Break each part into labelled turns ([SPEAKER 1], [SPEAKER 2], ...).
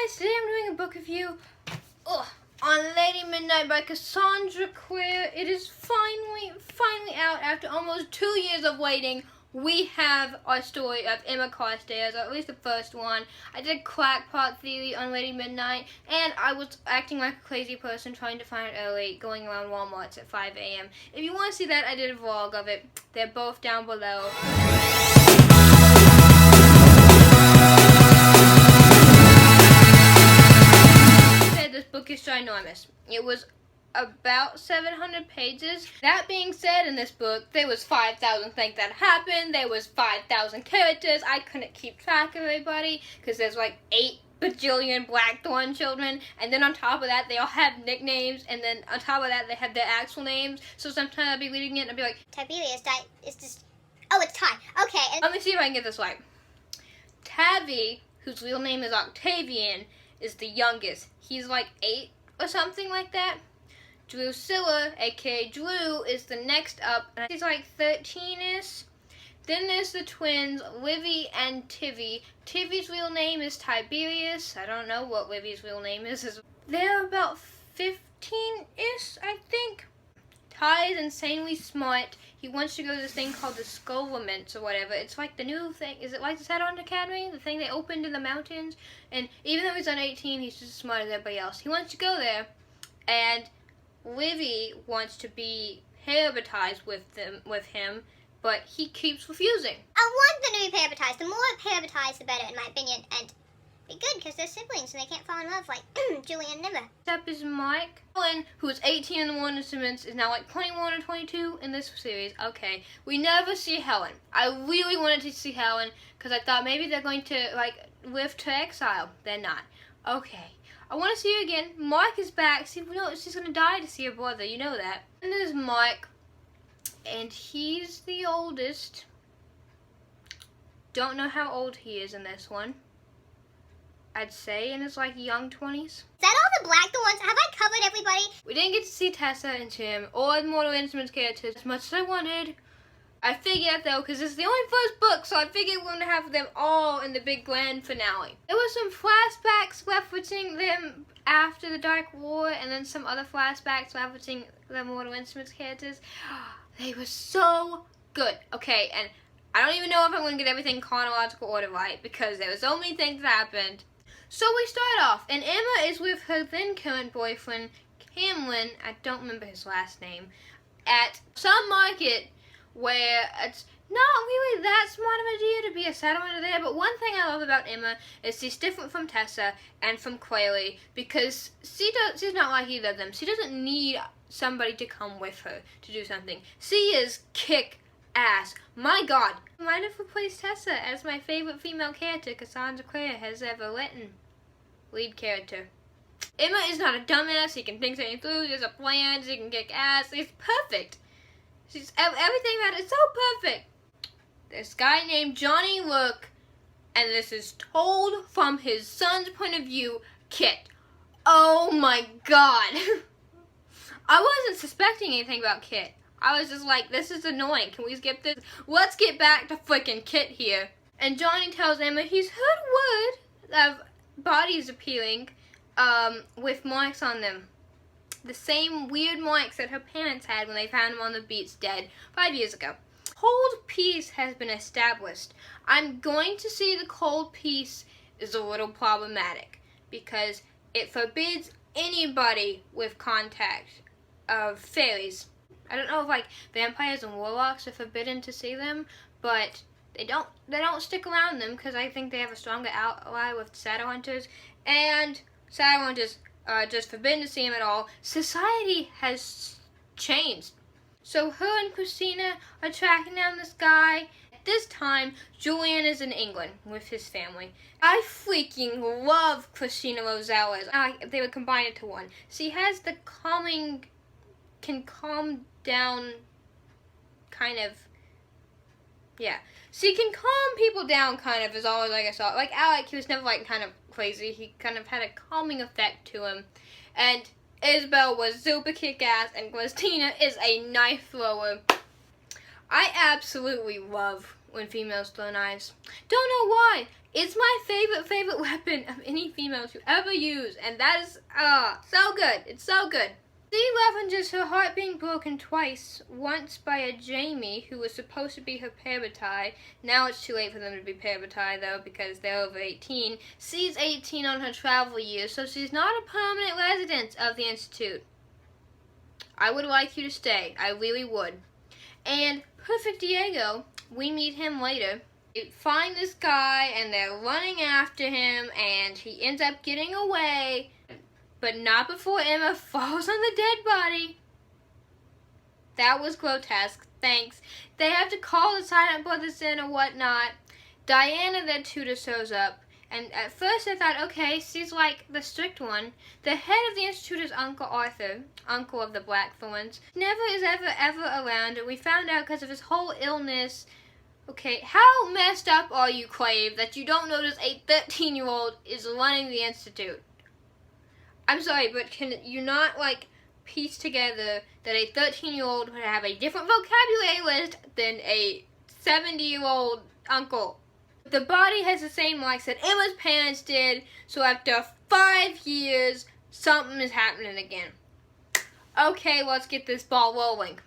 [SPEAKER 1] guys, today I'm doing a book review on Lady Midnight by Cassandra Clare. It is finally out after almost 2 years of waiting. We have our story of Emma Carstairs, or at least the first one. I did crackpot theory on Lady Midnight, and I was acting like a crazy person trying to find it early, going around Walmart's at 5 a.m. If you want to see that, I did a vlog of it. They're both down below. This book is ginormous. It was about 700 pages. That being said, in this book, there was 5,000 things that happened. There was 5,000 characters. I couldn't keep track of everybody because there's like 8 bajillion Blackthorn children, and then on top of that, they all have nicknames, and then on top of that, they have their actual names. So sometimes I'd be reading it and I'd be like,
[SPEAKER 2] Tiberius died. It's just. Oh, it's Ty. Okay.
[SPEAKER 1] Let me see if I can get this right. Tabby, whose real name is Octavian, is the youngest. He's like 8 or something like that. Drusilla, aka Drew, is the next up. And he's like 13-ish. Then there's the twins, Livy and Tivy. Tivy's real name is Tiberius. I don't know what Livy's real name is. They're about 15-ish, I think. Ty is insanely smart. He wants to go to this thing called the Skullments or whatever. It's like the new thing. Is it like the Saturn Academy? The thing they opened in the mountains? And even though he's on 18, he's just as smart as everybody else. He wants to go there. And Livy wants to be parabatized with him, but he keeps refusing.
[SPEAKER 2] I want them to be parabatized. The more parabatized, the better, in my opinion. And be good, because they're siblings and they can't fall in love like Julie and Nimmer.
[SPEAKER 1] Next up is Mike. Helen, who was 18 in the Wonder Simmons, is now like 21 or 22 in this series. Okay, we never see Helen. I really wanted to see Helen because I thought maybe they're going to like live to exile. They're not. Okay, I want to see her again. Mike is back. See, we know she's gonna die to see her brother. You know that. And there's Mike, and he's the oldest. Don't know how old he is in this one. I'd say in his like young 20s.
[SPEAKER 2] Is that all the Blackthorns? Have I covered everybody?
[SPEAKER 1] We didn't get to see Tessa and Tim or the Mortal Instruments characters as much as I wanted. I figured though, because it's the only first book, so I figured we're going to have them all in the big grand finale. There were some flashbacks referencing them after the Dark War, and then some other flashbacks referencing the Mortal Instruments characters. They were so good. Okay, and I don't even know if I'm going to get everything chronological order right, because there was so many things that happened. So we start off, and Emma is with her then current boyfriend, Cameron, I don't remember his last name, at some market where it's not really that smart of an idea to be a settlement there, but one thing I love about Emma is she's different from Tessa and from Quayle, because she's not like either of them. She doesn't need somebody to come with her to do something. She is kick-ass. My God. I might have replaced Tessa as my favorite female character Cassandra Clare has ever written. Lead character. Emma is not a dumbass. She can think something through. She has a plan. She can kick ass. She's perfect. She's everything about it is so perfect. This guy named Johnny Look, and this is told from his son's point of view, Kit. Oh my God. I wasn't suspecting anything about Kit. I was just like, this is annoying. Can we skip this? Let's get back to freaking Kit here. And Johnny tells Emma he's heard word of bodies appearing with marks on them. The same weird marks that her parents had when they found him on the beach dead 5 years ago. Cold peace has been established. I'm going to say the cold peace is a little problematic because it forbids anybody with contact of fairies. I don't know if like vampires and warlocks are forbidden to see them, but they don't stick around them because I think they have a stronger ally with Shadowhunters, and Shadowhunters are just forbidden to see them at all. Society has changed. So her and Christina are tracking down this guy. At this time, Julian is in England with his family. I freaking love Christina Rosella's. They were combined into one. She has the can calm down kind of, yeah. She can calm people down kind of, is always like I saw. Like Alec, he was never like kind of crazy. He kind of had a calming effect to him. And Isabel was super kick-ass, and Christina is a knife thrower. I absolutely love when females throw knives. Don't know why. It's my favorite weapon of any female to ever use, and that is, so good. It's so good. She references her heart being broken twice, once by a Jamie who was supposed to be her parabatai. Now it's too late for them to be parabatai though because they're over 18. She's 18 on her travel years, so she's not a permanent resident of the Institute. I would like you to stay. I really would. And Perfect Diego, we meet him later. They find this guy and they're running after him and he ends up getting away. But not before Emma falls on the dead body. That was grotesque. Thanks. They have to call the Silent Brothers in or whatnot. Diana, their tutor, shows up. And at first I thought, okay, she's like the strict one. The head of the Institute is Uncle Arthur, uncle of the Blackthorns. Never is ever around, and we found out because of his whole illness. Okay, how messed up are you, Crave, that you don't notice a 13-year-old is running the Institute? I'm sorry, but can you not, like, piece together that a 13-year-old would have a different vocabulary list than a 70-year-old uncle? The body has the same marks that Emma's parents did, so after 5 years, something is happening again. Okay, let's get this ball rolling.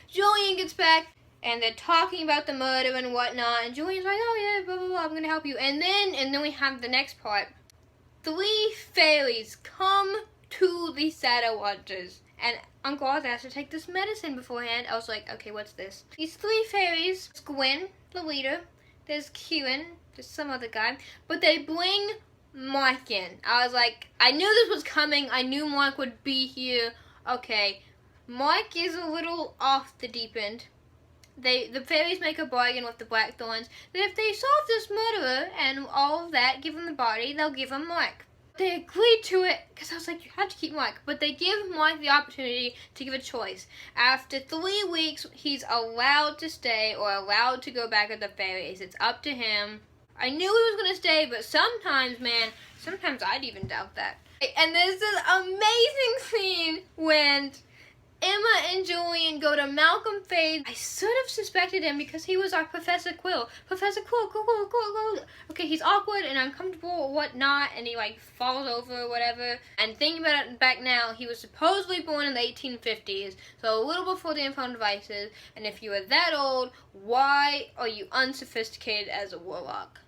[SPEAKER 1] Julian gets back, and they're talking about the murder and whatnot, and Julian's like, oh yeah, blah, blah, blah, I'm gonna help you. And then we have the next part. 3 fairies come to the Shadow Watchers, and Uncle Arthur has to take this medicine beforehand. I was like, okay, what's this? These 3 fairies, Gwen, the leader, there's Kieran, there's some other guy, but they bring Mark in. I was like, I knew this was coming, I knew Mark would be here. Okay, Mark is a little off the deep end. The fairies make a bargain with the Blackthorns that if they solve this murderer and all of that, give him the body, they'll give him Mark. They agreed to it because I was like, you have to keep Mark. But they give Mark the opportunity to give a choice. After 3 weeks, he's allowed to stay or allowed to go back with the fairies. It's up to him. I knew he was going to stay, but sometimes, man, sometimes I'd even doubt that. And there's this amazing scene when Emma and Julian go to Malcolm Fade. I sort of suspected him because he was our Professor Quill. Professor Quill. Okay, he's awkward and uncomfortable or whatnot, and he like falls over or whatever. And thinking about it back now, he was supposedly born in the 1850s, so a little before the info devices. And if you were that old, why are you unsophisticated as a warlock?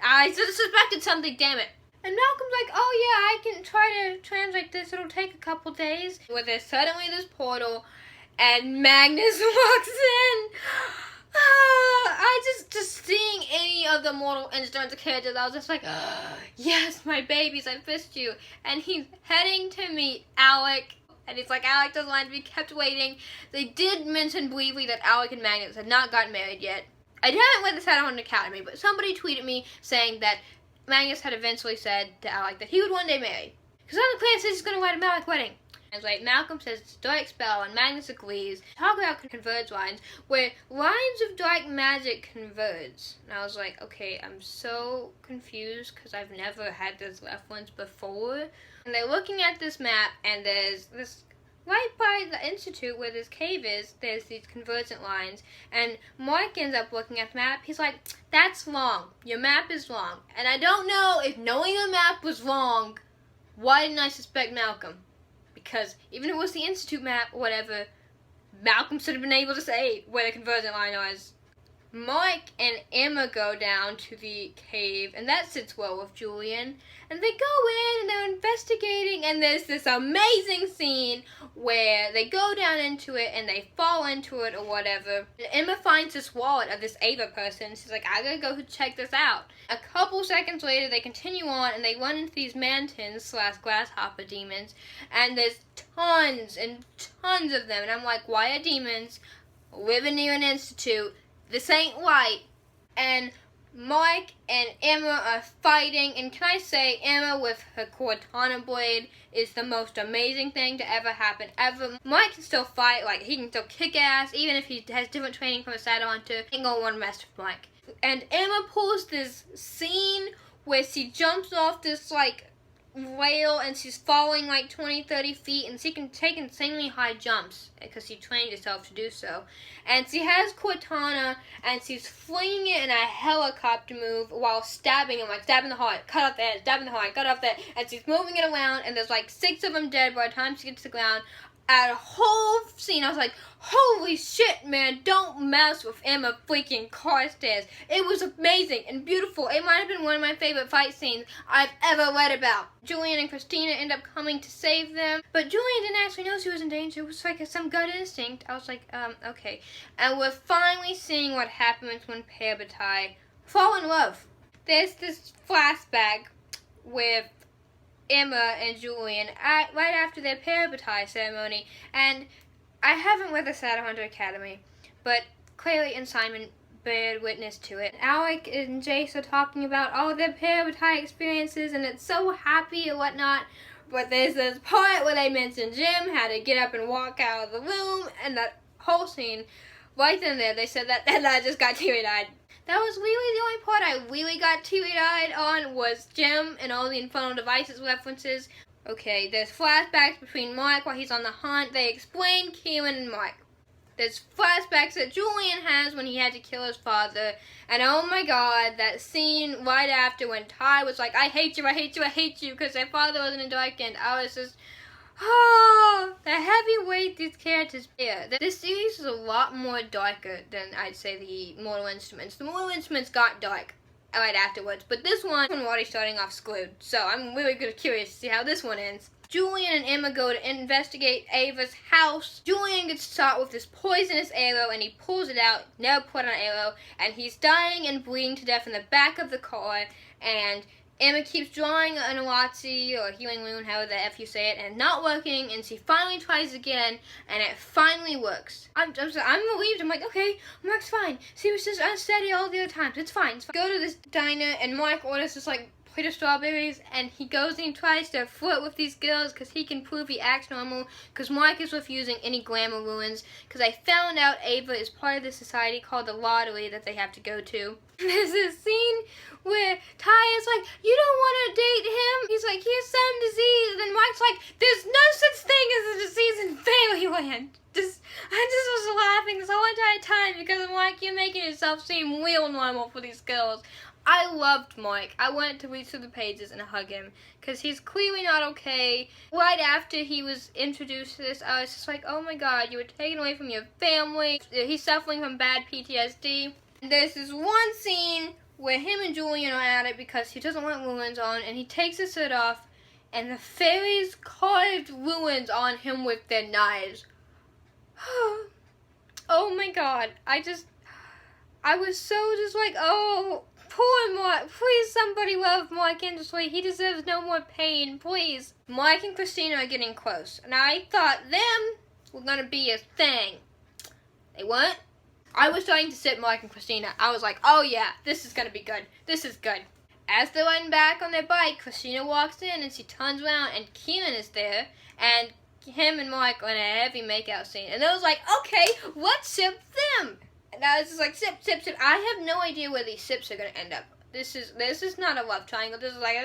[SPEAKER 1] I sort of suspected something, damn it. And Malcolm's like, oh yeah, I can try to translate this, it'll take a couple days. Where there's suddenly this portal, and Magnus walks in. I just seeing any of the Mortal Instruments characters, I was just like, yes, my babies, I missed you. And he's heading to meet Alec, and he's like, Alec doesn't like to be kept waiting. They did mention briefly that Alec and Magnus had not gotten married yet. I haven't read this out on Academy, but somebody tweeted me saying that Magnus had eventually said to Alec that he would one day marry. Because on the plan says he's going to write a Malik wedding. And like Malcolm says it's a dark spell, and Magnus agrees. Talk about converge lines, where lines of dark magic converge. And I was like, okay, I'm so confused because I've never had this reference before. And they're looking at this map, and there's this right by the Institute where this cave is, there's these convergent lines, and Mark ends up looking at the map. He's like, that's wrong. Your map is wrong. And I don't know if knowing the map was wrong, why didn't I suspect Malcolm? Because even if it was the Institute map or whatever, Malcolm should have been able to say where the convergent line was. Mike and Emma go down to the cave, and that sits well with Julian. And they go in, and they're investigating, and there's this amazing scene where they go down into it, and they fall into it or whatever. And Emma finds this wallet of this Ava person. She's like, I gotta go check this out. A couple seconds later, they continue on, and they run into these mantins/grasshopper demons, and there's tons and tons of them. And I'm like, why are demons living near an institute? This ain't right. And Mike and Emma are fighting, and can I say, Emma with her Cortana blade is the most amazing thing to ever happen, ever. Mike can still fight, like, he can still kick ass, even if he has different training from a Shadow Hunter. Ain't gonna want to mess with Mike. And Emma pulls this scene where she jumps off this, like, whale, and she's falling like 20-30 feet, and she can take insanely high jumps because she trained herself to do so. And she has Cortana, and she's flinging it in a helicopter move while stabbing him, like stabbing the heart, cut off the head, stabbing the heart, cut off the head, and she's moving it around, and there's like 6 of them dead by the time she gets to the ground. At a whole scene, I was like, holy shit, man, don't mess with Emma freaking Carstairs. It was amazing and beautiful. It might have been one of my favorite fight scenes I've ever read about. Julian and Christina end up coming to save them, but Julian didn't actually know she was in danger. It was like some gut instinct. I was like, okay. And we're finally seeing what happens when Parabatai fall in love. There's this flashback with Emma and Julian right after their Parabatai ceremony, and I haven't read the Shadowhunter Academy, but Clary and Simon bear witness to it. Alec and Jace are talking about all their Parabatai experiences, and it's so happy and whatnot, but there's this part where they mention Jim had to get up and walk out of the room, and that whole scene, right then and there, they said that, and I just got teary-eyed. That was really the only part I really got teary-eyed on was Jim and all the Infernal Devices references. Okay, there's flashbacks between Mike while he's on the hunt. They explain Kieran and Mike. There's flashbacks that Julian has when he had to kill his father. And oh my god, that scene right after when Ty was like, I hate you, I hate you, I hate you, because their father was in a dark end. I was just, oh, the heavy weight these characters bear. This series is a lot more darker than I'd say the Mortal Instruments. The Mortal Instruments got dark right afterwards, but this one already starting off screwed. So I'm really curious to see how this one ends. Julian and Emma go to investigate Ava's house. Julian gets shot with this poisonous arrow, and he pulls it out, never put on an arrow, and he's dying and bleeding to death in the back of the car, and Emma keeps drawing an Annalyse or Healing Rune, however the F you say it, and not working, and she finally tries again, and it finally works. I'm relieved. I'm like, okay, Mark's fine. She was just unsteady all the other times. It's fine. Go to this diner, and Mark orders this, like, plate of strawberries, and he goes and he tries to flirt with these girls because he can prove he acts normal, because Mark is refusing any glamour ruins, because I found out Ava is part of this society called the Lottery that they have to go to. There's this scene where Ty is like, you don't want to date him? He's like, he has some disease, and Mark's like, there's no such thing as a disease in Fairyland. I just was laughing this whole entire time because I'm like, you're making yourself seem real normal for these girls. I loved Mike. I wanted to read through the pages and hug him because he's clearly not okay. Right after he was introduced to this, I was just like, oh my god, you were taken away from your family. He's suffering from bad PTSD. And there's this one scene where him and Julian are at it because he doesn't want ruins on, and he takes his shirt off, and the fairies carved ruins on him with their knives. Oh my god, I was so just like, oh, poor Mike, please somebody love Mike Industry, he deserves no more pain, please. Mike and Christina are getting close, and I thought them were gonna be a thing. They weren't. I was starting to sip Mike and Christina. I was like, oh yeah, this is gonna be good. This is good. As they're riding back on their bike, Christina walks in and she turns around and Kieran is there, and him and Mike are in a heavy makeout scene. And I was like, okay, let's sip them. And I was just like, sip, sip, sip. I have no idea where these sips are gonna end up. This is not a love triangle. This is like,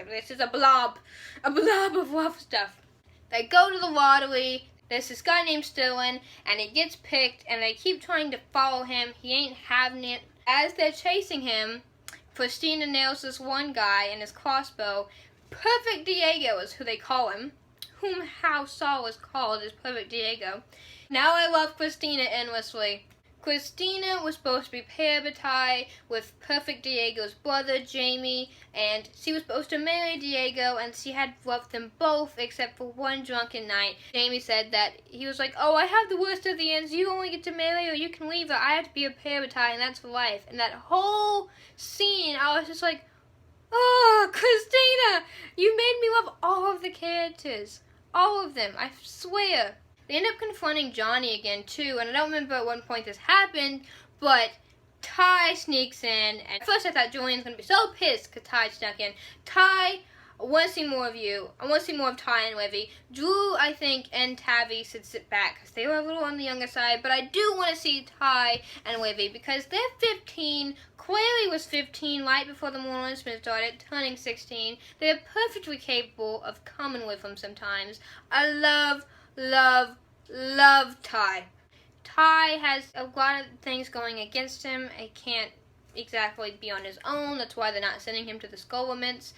[SPEAKER 1] this is a blob of love stuff. They go to the lottery. There's this guy named Sterling, and he gets picked, and they keep trying to follow him. He ain't having it. As they're chasing him, Christina nails this one guy in his crossbow. Perfect Diego is who they call him. Whom how Saul is called is Perfect Diego. Now I love Christina endlessly. Christina was supposed to be Parabatai with Perfect Diego's brother, Jamie, and she was supposed to marry Diego, and she had loved them both except for one drunken night. Jamie said that he was like, oh, I have the worst of the ends. You only get to marry her, you can leave her. I have to be a Parabatai, and that's for life. And that whole scene, I was just like, oh, Christina, you made me love all of the characters. All of them, I swear. They end up confronting Johnny again, too, and I don't remember at what point this happened, but Ty sneaks in, and at first I thought Julian's going to be so pissed because Ty snuck in. Ty, I want to see more of you. I want to see more of Ty and Livy. Drew, I think, and Tavi should sit back because they were a little on the younger side. But I do want to see Ty and Livy because they're 15. Clearly was 15 right before the Mortal Instruments started, turning 16. They're perfectly capable of coming with them sometimes. I love, love, love Ty. Ty has a lot of things going against him. He can't exactly be on his own. That's why they're not sending him to the Skullments.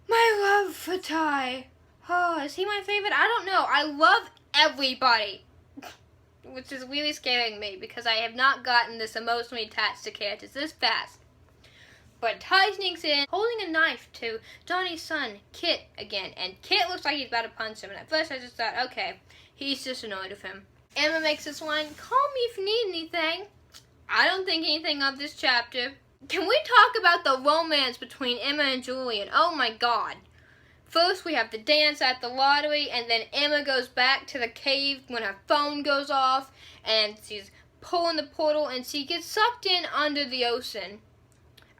[SPEAKER 1] My love for Ty. Oh, is he my favorite? I don't know. I love everybody. Which is really scaring me because I have not gotten this emotionally attached to characters this fast. But Ty sneaks in, holding a knife to Johnny's son, Kit, again. And Kit looks like he's about to punch him. And at first I just thought, okay, he's just annoyed of him. Emma makes this line, call me if you need anything. I don't think anything of this chapter. Can we talk about the romance between Emma and Julian? Oh my god. First we have the dance at the lottery, and then Emma goes back to the cave when her phone goes off, and she's pulling the portal, and she gets sucked in under the ocean.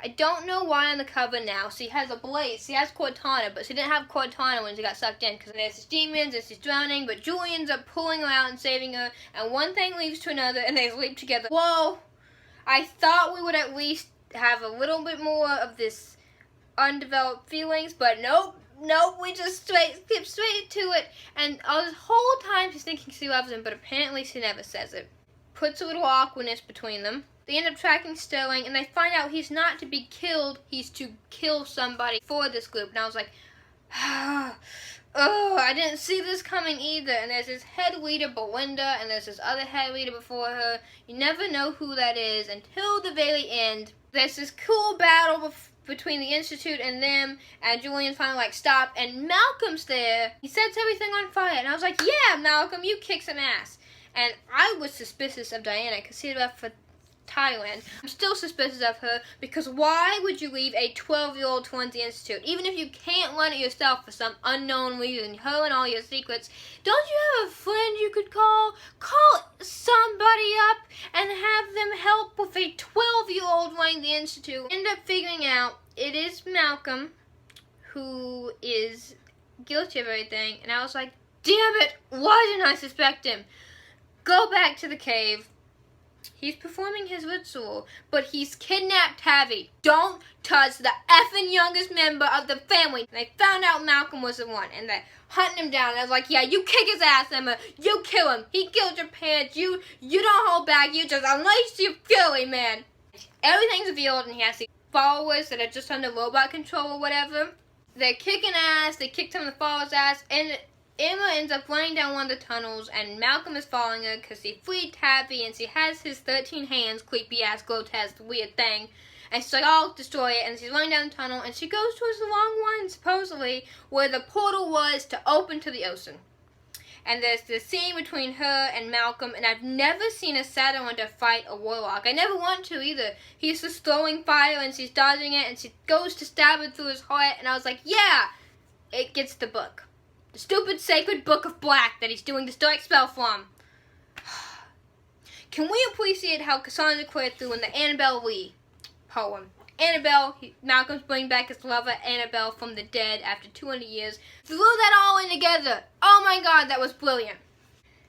[SPEAKER 1] I don't know why on the cover now she has a blaze. She has Cortana, but she didn't have Cortana when she got sucked in, because there's demons and she's drowning, but Julian's up pulling her out and saving her, and one thing leads to another, and they sleep together. Whoa! I thought we would at least have a little bit more of this undeveloped feelings, but nope, we just skip straight to it. And all this whole time she's thinking she loves him, but apparently she never says it. Puts a little awkwardness between them. They end up tracking Sterling, and they find out he's not to be killed, he's to kill somebody for this group. And I was like, oh, I didn't see this coming either. And there's this head leader, Belinda, and there's this other head leader before her. You never know who that is until the very end. There's this cool battle between the Institute and them, and Julian finally stop, and Malcolm's there. He sets everything on fire, and I was like, yeah, Malcolm, you kick some ass. And I was suspicious of Diana because she left for Thailand. I'm still suspicious of her because why would you leave a 12-year-old to run the Institute? Even if you can't run it yourself for some unknown reason, her and all your secrets, don't you have a friend you could call? Call somebody up and have them help with a 12-year-old running the Institute. End up figuring out it is Malcolm who is guilty of everything, and I was like, damn it, why didn't I suspect him? Go back to the cave. He's performing his ritual, but he's kidnapped Tavi. Don't touch the effing youngest member of the family. And they found out Malcolm was the one, and they're hunting him down. And I was like, yeah, you kick his ass, Emma. You kill him. He killed your parents. You don't hold back. You just unleash your fury, man. Everything's revealed, and he has these followers that are just under robot control or whatever. They're kicking ass. They kicked some of the followers' ass, and Emma ends up running down one of the tunnels, and Malcolm is following her because he freed Tavi, and she has his 13 hands, creepy-ass, grotesque, weird thing. And she's like, I'll destroy it, and she's running down the tunnel, and she goes towards the wrong one, supposedly, where the portal was to open to the ocean. And there's this scene between her and Malcolm, and I've never seen a Shadowhunter fight a Warlock. I never want to either. He's just throwing fire, and she's dodging it, and she goes to stab it through his heart, and I was like, yeah, it gets the book. The stupid sacred book of black that he's doing this dark spell from. Can we appreciate how Cassandra cleared through in the Annabelle Lee poem? Annabelle, Malcolm's bringing back his lover Annabelle from the dead after 200 years. Threw that all in together. Oh my god, that was brilliant.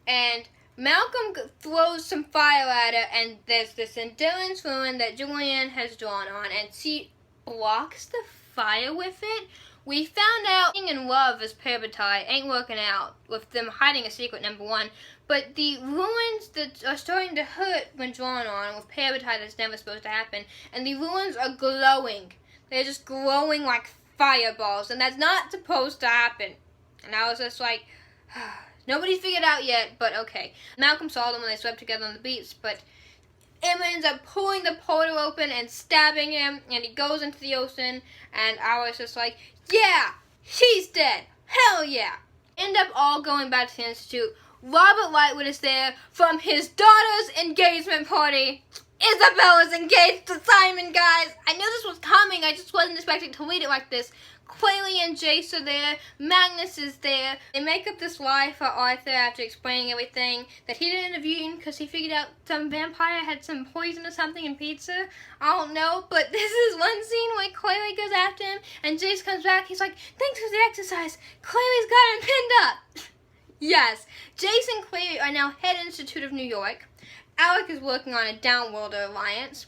[SPEAKER 1] And Malcolm throws some fire at her, and there's this endurance rune that Julian has drawn on, and she blocks the fire with it. We found out being in love as Parabatai ain't working out with them hiding a secret, number one. But the ruins that are starting to hurt when drawn on with Parabatai that's never supposed to happen. And the ruins are glowing. They're just glowing like fireballs. And that's not supposed to happen. And I was just like, nobody's figured out yet, but okay. Malcolm saw them when they slept together on the beach, but Emma ends up pulling the portal open and stabbing him, and he goes into the ocean, and I was just like, yeah, he's dead. Hell yeah. End up all going back to the Institute. Robert Lightwood is there from his daughter's engagement party. Isabella's engaged to Simon, guys. I knew this was coming. I just wasn't expecting to read it like this. Quayle and Jace are there. Magnus is there. They make up this lie for Arthur after explaining everything that he didn't have eaten because he figured out some vampire had some poison or something in pizza. I don't know, but this is one scene where Quayle goes after him and Jace comes back. He's like, thanks for the exercise. Quayle's got him pinned up. Yes, Jace and Quayle are now head Institute of New York. Alec is working on a Downworlder alliance.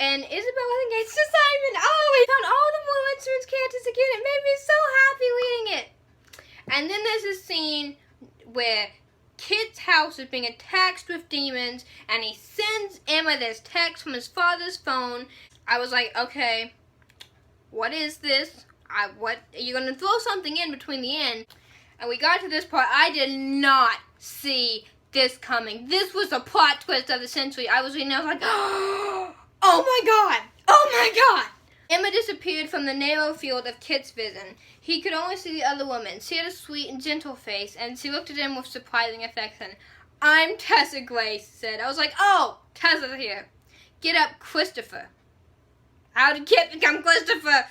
[SPEAKER 1] And Isabella's engaged to Simon. Oh, we found all the more instruments characters again. It made me so happy reading it. And then there's a scene where Kit's house is being attacked with demons, and he sends Emma this text from his father's phone. I was like, okay, what is this? What are you gonna throw something in between the end? And we got to this part. I did not see this coming. This was a plot twist of the century. I was reading, I was like, oh my god! Oh my god! Emma disappeared from the narrow field of Kit's vision. He could only see the other woman. She had a sweet and gentle face, and she looked at him with surprising affection. I'm Tessa Grace, she said. I was like, oh, Tessa's here. Get up, Christopher. How did Kit become Christopher?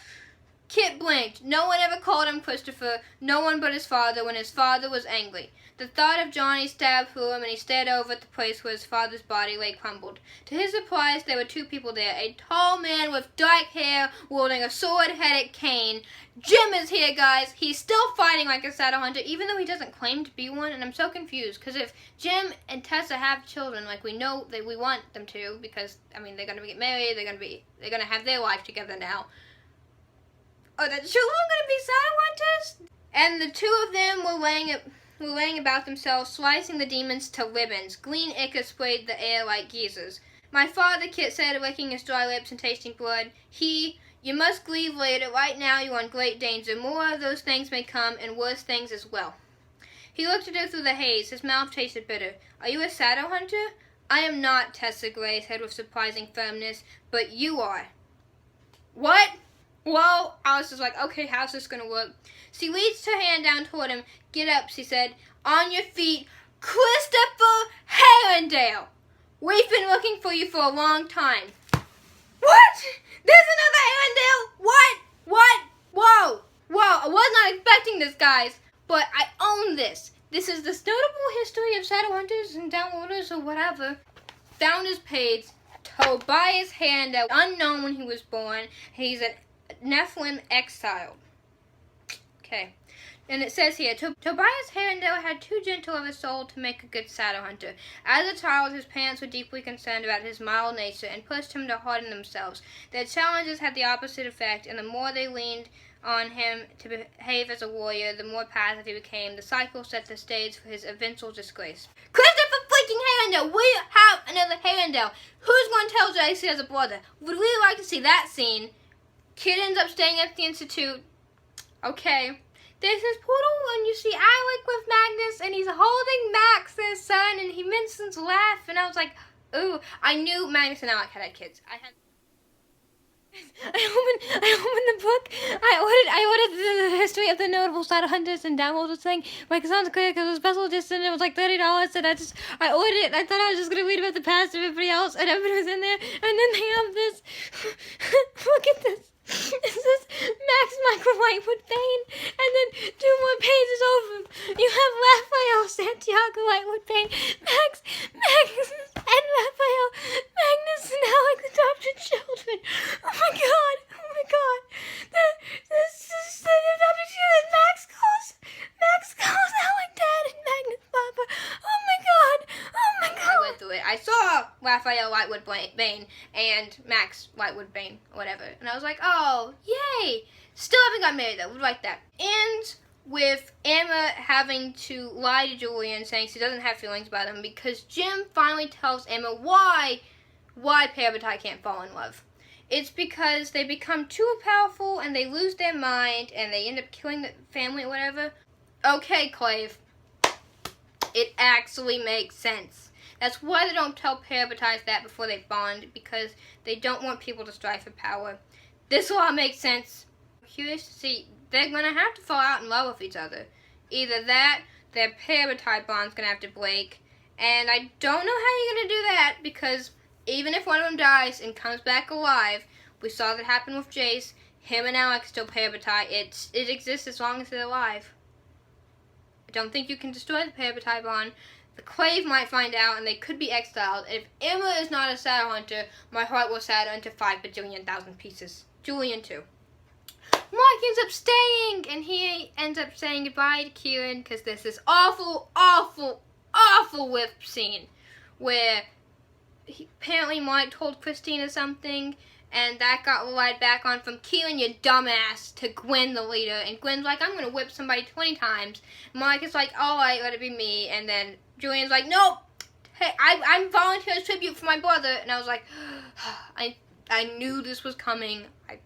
[SPEAKER 1] Kit blinked. No one ever called him Christopher, no one but his father when his father was angry. The thought of Johnny stabbed through him, and he stared over at the place where his father's body lay crumbled. To his surprise, there were two people there. A tall man with dark hair wielding a sword-headed cane. Jim is here, guys. He's still fighting like a shadow hunter, even though he doesn't claim to be one, and I'm so confused, because if Jim and Tessa have children, like we know that we want them to, because, I mean, they're going to get married, they're going to have their life together now. Are the children going to be shadow hunters? And the two of them were laying about themselves, slicing the demons to ribbons. Green ichor sprayed the air like geysers. My father, Kit said, licking his dry lips and tasting blood. You must grieve later. Right now you're in great danger. More of those things may come, and worse things as well. He looked at her through the haze. His mouth tasted bitter. Are you a shadow hunter? I am not, Tessa Gray said with surprising firmness, but you are. What? Well, I was just like, okay, how's this gonna work? She reached her hand down toward him. Get up, she said. On your feet, Christopher Herondale. We've been looking for you for a long time. What? There's another Herondale? What? Whoa. I was not expecting this, guys. But I own this. This is the notable history of Shadowhunters and Downworlders or whatever. Founder's page, Tobias Herondale, unknown when he was born. He's a Nephilim exiled. Okay. And it says here, Tobias Herondale had too gentle of a soul to make a good shadow hunter. As a child, his parents were deeply concerned about his mild nature and pushed him to harden themselves. Their challenges had the opposite effect, and the more they leaned on him to behave as a warrior, the more passive he became. The cycle set the stage for his eventual disgrace. Christopher freaking Herondale! We have another Herondale! Who's going to tell Jace he has a brother? Would really like to see that scene. Kid ends up staying at the Institute. Okay. There's this portal and you see Alec with Magnus and he's holding Max, their son, and he mentions laugh, and I was like, ooh, I knew Magnus and Alec had kids. I opened the book. I ordered the history of the notable shadow hunters and downloaded thing. Like, it sounds clear because it was special edition. It was like $30, and I ordered it. And I thought I was just gonna read about the past of everybody else, and everybody was in there. And then they have this. Look at this. It says Max Michael Whitewood Payne, and then 2 more pages over. You have Raphael Santiago Whitewood Payne, Max, and Raphael, Magnus, and Alec adopted children. Oh my god. This is the adopted children. Max calls Alec dad and Magnus papa. Oh my god. I went through it. I saw Raphael Whitewood Bane and Max Whitewood Bane, whatever, and I was like, oh, yay! Still haven't got married though. We'll write that. Ends with Emma having to lie to Julian, saying she doesn't have feelings about him because Jim finally tells Emma why Parabatai can't fall in love. It's because they become too powerful and they lose their mind and they end up killing the family or whatever. Okay, Clave. It actually makes sense. That's why they don't tell Parabatai that before they bond, because they don't want people to strive for power. This all makes sense. I'm curious to see, they're going to have to fall out in love with each other. Either that, their Parabatai bond's going to have to break, and I don't know how you're going to do that, because Even if one of them dies and comes back alive, we saw that happen with Jace. Him and Alec still parabatai. It exists as long as they're alive. I don't think you can destroy the parabatai bond. The Clave might find out, and they could be exiled. If Emma is not a Shadow Hunter, my heart will shatter into 5,000,000,000 pieces. Julian too. Mark ends up staying, and he ends up saying goodbye to Kieran because there's this awful, awful, awful whip scene where apparently Mark told Christina something, and that got relied back on from Kieran, you dumbass, to Gwen, the leader. And Gwen's like, I'm going to whip somebody 20 times. Mark is like, all right, let it be me. And then Julian's like, nope. Hey, I'm volunteering as tribute for my brother. And I was like, I knew this was coming. I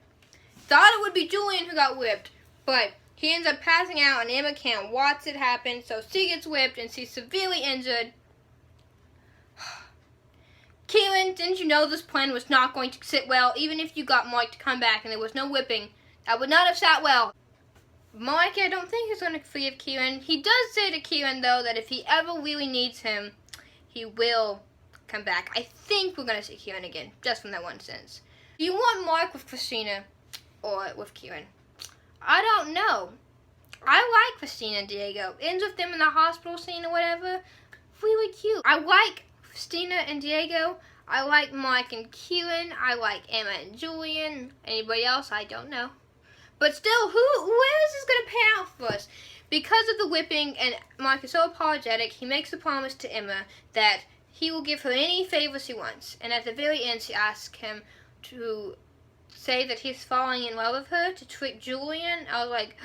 [SPEAKER 1] thought it would be Julian who got whipped. But he ends up passing out, and Emma can't watch it happen. So she gets whipped, and she's severely injured. Kieran, didn't you know this plan was not going to sit well? Even if you got Mike to come back and there was no whipping, that would not have sat well. Mike, I don't think he's going to forgive Kieran. He does say to Kieran, though, that if he ever really needs him, he will come back. I think we're going to see Kieran again, just from that one sense. Do you want Mark with Christina or with Kieran? I don't know. I like Christina and Diego. Ends with them in the hospital scene or whatever. Really cute. I like Christina and Diego. I like Mike and Kieran. I like Emma and Julian. Anybody else? I don't know. But still, where is this going to pan out for us? Because of the whipping, and Mike is so apologetic, he makes a promise to Emma that he will give her any favors he wants. And at the very end, she asks him to say that he's falling in love with her, to trick Julian. I was like,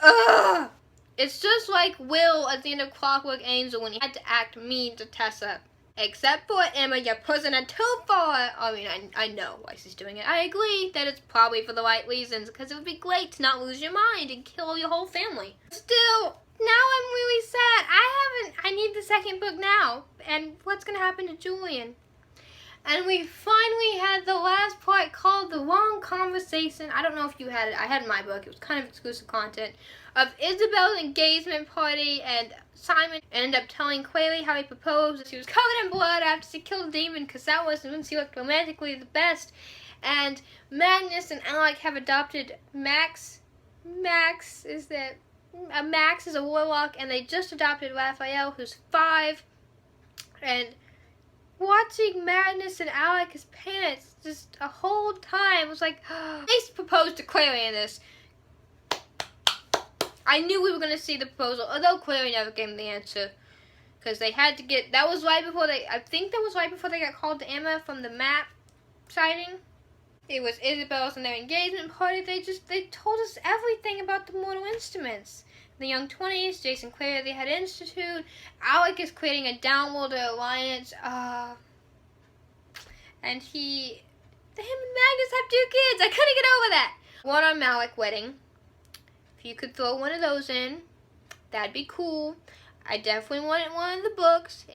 [SPEAKER 1] ugh! It's just like Will at the end of Clockwork Angel when he had to act mean to Tessa. Except for Emma, you're pushing it too far. I mean, I know why she's doing it. I agree that it's probably for the right reasons, because it would be great to not lose your mind and kill your whole family. Still, now I'm really sad. I need the second book now. And what's going to happen to Julian? And we finally had the last part called The Wrong Conversation. I don't know if you had it. I had it in my book. It was kind of exclusive content. Of Isabel's engagement party, and Simon ended up telling Quayle how he proposed. She was covered in blood after she killed a demon, because that wasn't when she looked romantically the best. And Magnus and Alec have adopted Max. Max is a warlock, and they just adopted Raphael, who's 5. And watching Magnus and Alec as parents just a whole time was like, they proposed to Quayle in this. I knew we were going to see the proposal, although Clary never gave me the answer. Because they had to get, I think that was right before they got called to Emma from the map sighting. It was Isabel's and their engagement party. They told us everything about the mortal instruments. The young 20s, Jason Clare, they had Institute. Alec is creating a Downworlder alliance. And him and Magnus have 2 kids. I couldn't get over that. One on Malik wedding. If you could throw one of those in, that'd be cool. I definitely wanted one of the books.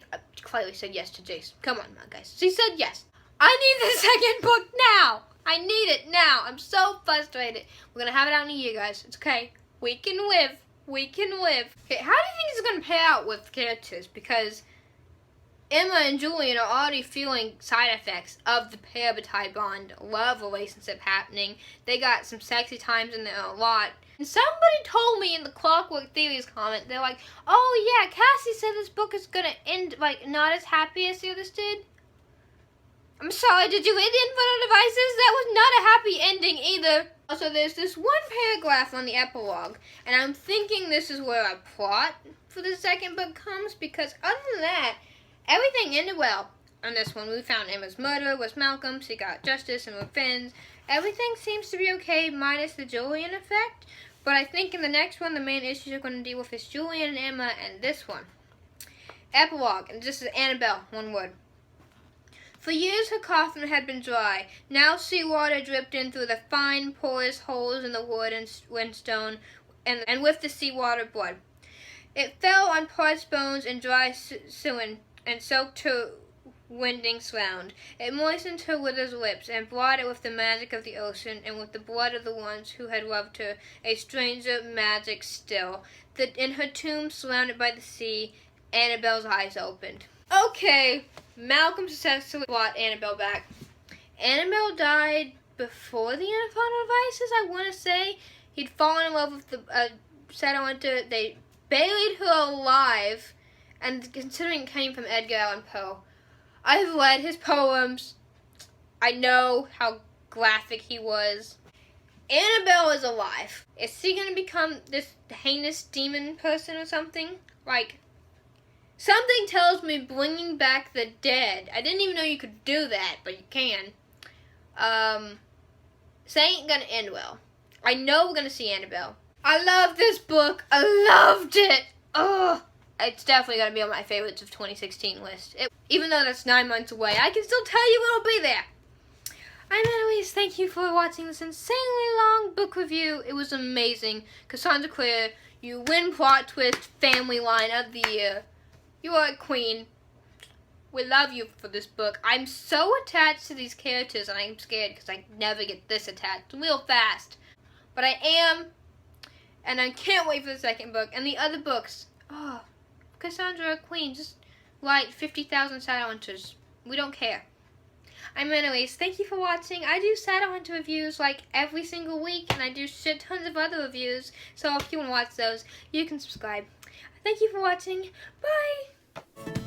[SPEAKER 1] Chloe said yes to Jace. Come on, guys. She said yes. I need the second book now. I need it now. I'm so frustrated. We're going to have it out in a year, guys. It's okay. We can live. We can live. Okay, how do you think this is going to pay out with characters? Because Emma and Julian are already feeling side effects of the parabatai bond love relationship happening. They got some sexy times in there a lot. And somebody told me in the Clockwork Theories comment, they're like, oh yeah, Cassie said this book is going to end, like, not as happy as the others did. I'm sorry, did you read the info devices? That was not a happy ending either. Also, there's this one paragraph on the epilogue, and I'm thinking this is where our plot for the second book comes, because other than that, everything ended well. On this one, we found Emma's murderer was Malcolm, she got justice and revenge. Everything seems to be okay, minus the Julian effect. But I think in the next one, the main issues are going to deal with is Julian and Emma, and this one. Epilogue, and this is Annabelle, one word. For years her coffin had been dry. Now seawater dripped in through the fine porous holes in the wood and whinstone, and with the seawater blood. It fell on parched bones and dry suin, and soaked her winding sound. It moistened her withered lips, and brought it with the magic of the ocean, and with the blood of the ones who had loved her, a stranger magic still. That in her tomb, surrounded by the sea, Annabelle's eyes opened. Okay, Malcolm successfully brought Annabelle back. Annabelle died before the end of Final Devices, I want to say. He'd fallen in love with the Shadowhunter. They buried her alive, and considering it came from Edgar Allan Poe, I've read his poems. I know how graphic he was. Annabelle is alive. Is she going to become this heinous demon person or something? Like, something tells me bringing back the dead. I didn't even know you could do that, but you can. This ain't gonna end well. I know we're gonna see Annabelle. I love this book. I loved it. Ugh. It's definitely gonna be on my favorites of 2016 list. Even though that's 9 months away, I can still tell you it'll be there. I'm Annalyse. Thank you for watching this insanely long book review. It was amazing. Cassandra Clare, you win plot twist family line of the year. You are a queen. We love you for this book. I'm so attached to these characters, and I'm scared because I never get this attached real fast. But I am, and I can't wait for the second book. And the other books, oh, Cassandra, queen, just write 50,000 Shadowhunters. We don't care. I'm Annalyse. Thank you for watching. I do Shadowhunter reviews like every single week, and I do shit tons of other reviews. So if you want to watch those, you can subscribe. Thank you for watching. Bye!